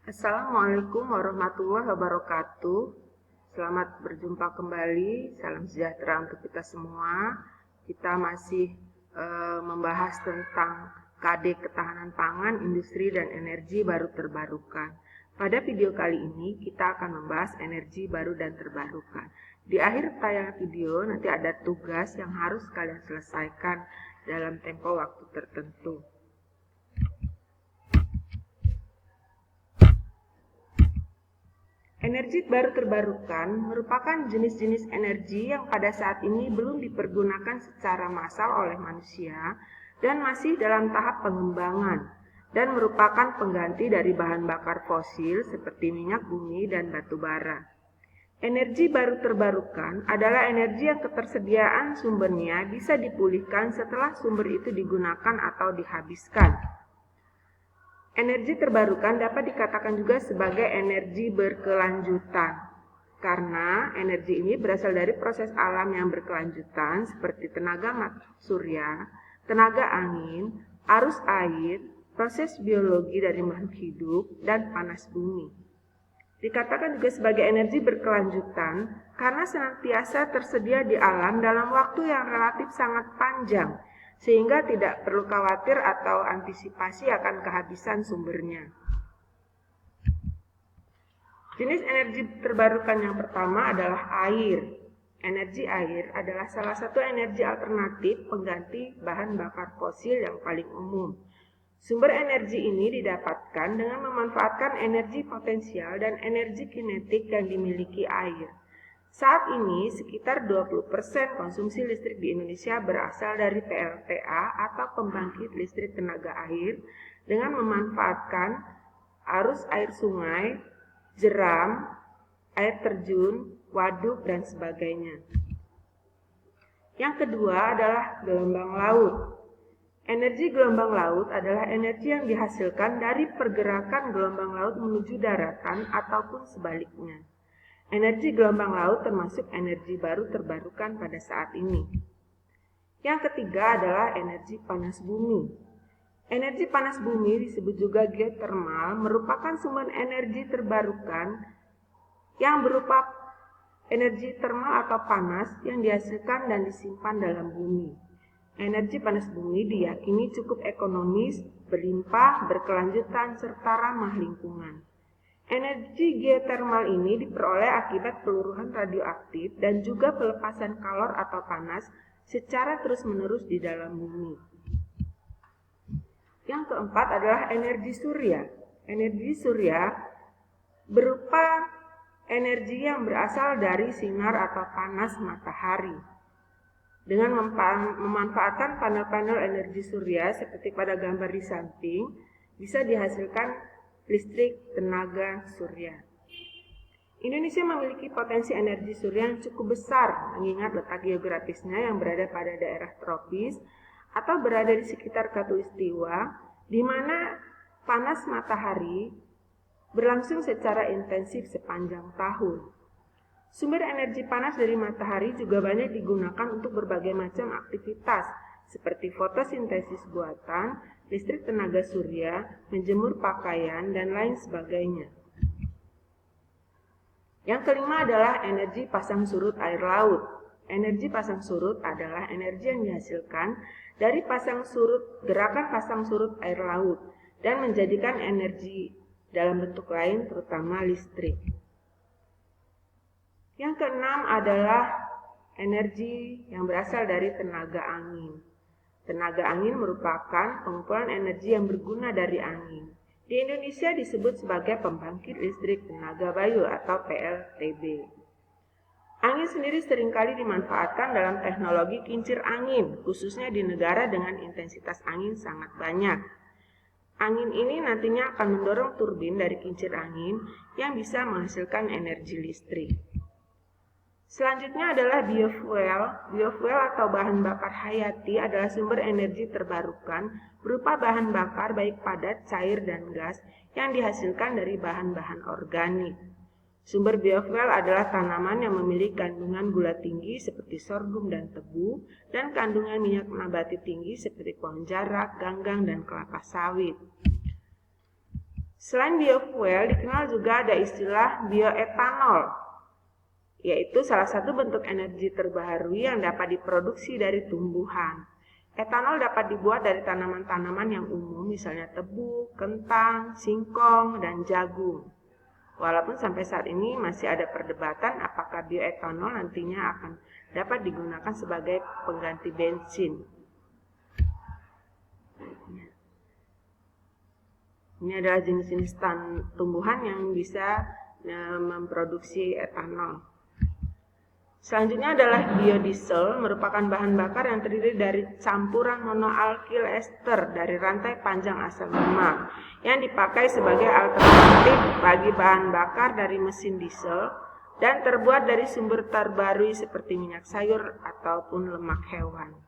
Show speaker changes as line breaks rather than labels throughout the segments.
Assalamualaikum warahmatullahi wabarakatuh. Selamat berjumpa kembali. Salam sejahtera untuk kita semua. Kita masih membahas tentang KD ketahanan pangan, industri dan energi baru terbarukan. Pada video kali ini kita akan membahas energi baru dan terbarukan. Di akhir tayangan video nanti ada tugas yang harus kalian selesaikan dalam tempo waktu tertentu. Energi baru terbarukan merupakan jenis-jenis energi yang pada saat ini belum dipergunakan secara massal oleh manusia dan masih dalam tahap pengembangan dan merupakan pengganti dari bahan bakar fosil seperti minyak bumi dan batu bara. Energi baru terbarukan adalah energi yang ketersediaan sumbernya bisa dipulihkan setelah sumber itu digunakan atau dihabiskan. Energi terbarukan dapat dikatakan juga sebagai energi berkelanjutan, karena energi ini berasal dari proses alam yang berkelanjutan seperti tenaga surya, tenaga angin, arus air, proses biologi dari makhluk hidup, dan panas bumi. Dikatakan juga sebagai energi berkelanjutan karena senantiasa tersedia di alam dalam waktu yang relatif sangat panjang, sehingga tidak perlu khawatir atau antisipasi akan kehabisan sumbernya. Jenis energi terbarukan yang pertama adalah air. Energi air adalah salah satu energi alternatif pengganti bahan bakar fosil yang paling umum. Sumber energi ini didapatkan dengan memanfaatkan energi potensial dan energi kinetik yang dimiliki air. Saat ini, sekitar 20% konsumsi listrik di Indonesia berasal dari PLTA atau pembangkit listrik tenaga air dengan memanfaatkan arus air sungai, jeram, air terjun, waduk, dan sebagainya. Yang kedua adalah gelombang laut. Energi gelombang laut adalah energi yang dihasilkan dari pergerakan gelombang laut menuju daratan ataupun sebaliknya. Energi gelombang laut termasuk energi baru terbarukan pada saat ini. Yang ketiga adalah energi panas bumi. Energi panas bumi disebut juga geotermal, merupakan sumber energi terbarukan yang berupa energi termal atau panas yang dihasilkan dan disimpan dalam bumi. Energi panas bumi diyakini cukup ekonomis, berlimpah, berkelanjutan, serta ramah lingkungan. Energi geotermal ini diperoleh akibat peluruhan radioaktif dan juga pelepasan kalor atau panas secara terus-menerus di dalam bumi. Yang keempat adalah energi surya. Energi surya berupa energi yang berasal dari sinar atau panas matahari. Dengan memanfaatkan panel-panel energi surya seperti pada gambar di samping, bisa dihasilkan listrik tenaga surya. Indonesia memiliki potensi energi surya yang cukup besar mengingat letak geografisnya yang berada pada daerah tropis atau berada di sekitar khatulistiwa, di mana panas matahari berlangsung secara intensif sepanjang tahun. Sumber energi panas dari matahari juga banyak digunakan untuk berbagai macam aktivitas seperti fotosintesis buatan, listrik tenaga surya, menjemur pakaian, dan lain sebagainya. Yang kelima adalah energi pasang surut air laut. Energi pasang surut adalah energi yang dihasilkan dari gerakan pasang surut air laut dan menjadikan energi dalam bentuk lain, terutama listrik. Yang keenam adalah energi yang berasal dari tenaga angin. Tenaga angin merupakan pengumpulan energi yang berguna dari angin. Di Indonesia disebut sebagai pembangkit listrik tenaga bayu atau PLTB. Angin sendiri seringkali dimanfaatkan dalam teknologi kincir angin, khususnya di negara dengan intensitas angin sangat banyak. Angin ini nantinya akan mendorong turbin dari kincir angin yang bisa menghasilkan energi listrik. Selanjutnya adalah biofuel. Biofuel atau bahan bakar hayati adalah sumber energi terbarukan berupa bahan bakar baik padat, cair, dan gas yang dihasilkan dari bahan-bahan organik. Sumber biofuel adalah tanaman yang memiliki kandungan gula tinggi seperti sorghum dan tebu dan kandungan minyak nabati tinggi seperti pohon jarak, ganggang, dan kelapa sawit. Selain biofuel, dikenal juga ada istilah bioetanol, yaitu salah satu bentuk energi terbaharui yang dapat diproduksi dari tumbuhan. Etanol dapat dibuat dari tanaman-tanaman yang umum, misalnya tebu, kentang, singkong, dan jagung. Walaupun sampai saat ini masih ada perdebatan apakah bioetanol nantinya akan dapat digunakan sebagai pengganti bensin. Ini adalah jenis-jenis tumbuhan yang bisa memproduksi etanol. Selanjutnya adalah biodiesel, merupakan bahan bakar yang terdiri dari campuran monoalkil ester dari rantai panjang asam lemak yang dipakai sebagai alternatif bagi bahan bakar dari mesin diesel dan terbuat dari sumber terbaru seperti minyak sayur ataupun lemak hewan.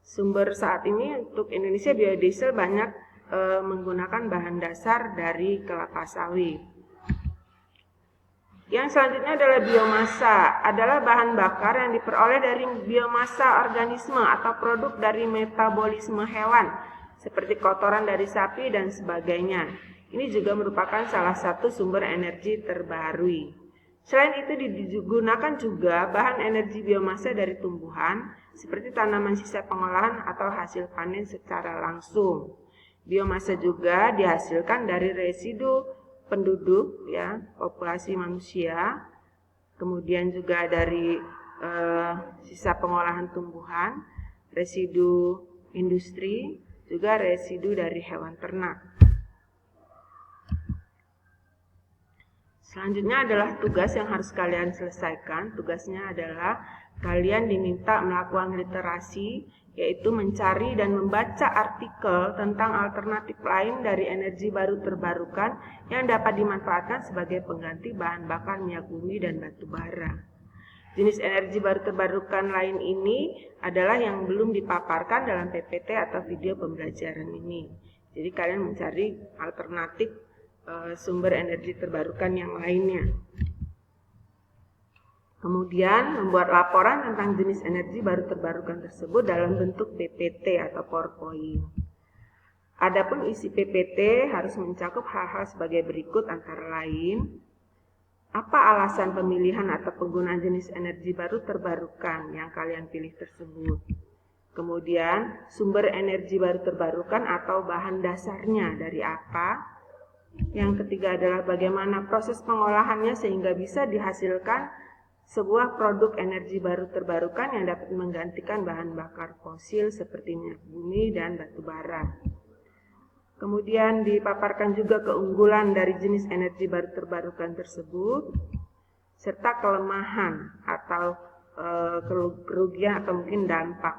Sumber saat ini untuk Indonesia biodiesel banyak menggunakan bahan dasar dari kelapa sawit. Yang selanjutnya adalah biomasa, adalah bahan bakar yang diperoleh dari biomasa organisme atau produk dari metabolisme hewan, seperti kotoran dari sapi dan sebagainya. Ini juga merupakan salah satu sumber energi terbaharui. Selain itu digunakan juga bahan energi biomasa dari tumbuhan, seperti tanaman sisa pengolahan atau hasil panen secara langsung. Biomasa juga dihasilkan dari residu penduduk, ya, populasi manusia, kemudian juga dari sisa pengolahan tumbuhan, residu industri, juga residu dari hewan ternak. Selanjutnya adalah tugas yang harus kalian selesaikan. Tugasnya adalah kalian diminta melakukan literasi, yaitu mencari dan membaca artikel tentang alternatif lain dari energi baru terbarukan yang dapat dimanfaatkan sebagai pengganti bahan bakar minyak bumi dan batu bara. Jenis energi baru terbarukan lain ini adalah yang belum dipaparkan dalam PPT atau video pembelajaran ini. Jadi kalian mencari alternatif sumber energi terbarukan yang lainnya. Kemudian membuat laporan tentang jenis energi baru terbarukan tersebut dalam bentuk PPT atau PowerPoint. Adapun isi PPT harus mencakup hal-hal sebagai berikut, antara lain: apa alasan pemilihan atau penggunaan jenis energi baru terbarukan yang kalian pilih tersebut. Kemudian sumber energi baru terbarukan atau bahan dasarnya dari apa. Yang ketiga adalah bagaimana proses pengolahannya sehingga bisa dihasilkan sebuah produk energi baru terbarukan yang dapat menggantikan bahan bakar fosil seperti minyak bumi dan batu bara. Kemudian dipaparkan juga keunggulan dari jenis energi baru terbarukan tersebut, serta kelemahan atau kerugian atau mungkin dampak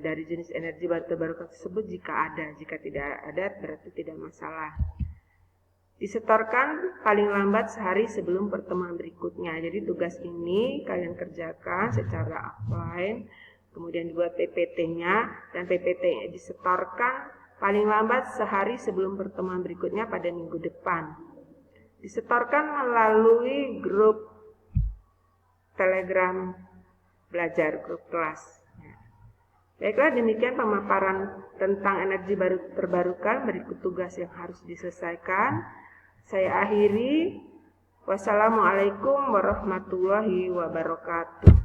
dari jenis energi baru terbarukan tersebut jika ada. Jika tidak ada berarti tidak masalah. Disetorkan paling lambat sehari sebelum pertemuan berikutnya. Jadi tugas ini kalian kerjakan secara offline, kemudian dibuat PPT-nya, dan PPT-nya disetorkan paling lambat sehari sebelum pertemuan berikutnya pada minggu depan. Disetorkan melalui grup Telegram belajar, grup kelas. Baiklah, demikian pemaparan tentang energi baru terbarukan. Berikut tugas yang harus diselesaikan. Saya akhiri. Wassalamualaikum warahmatullahi wabarakatuh.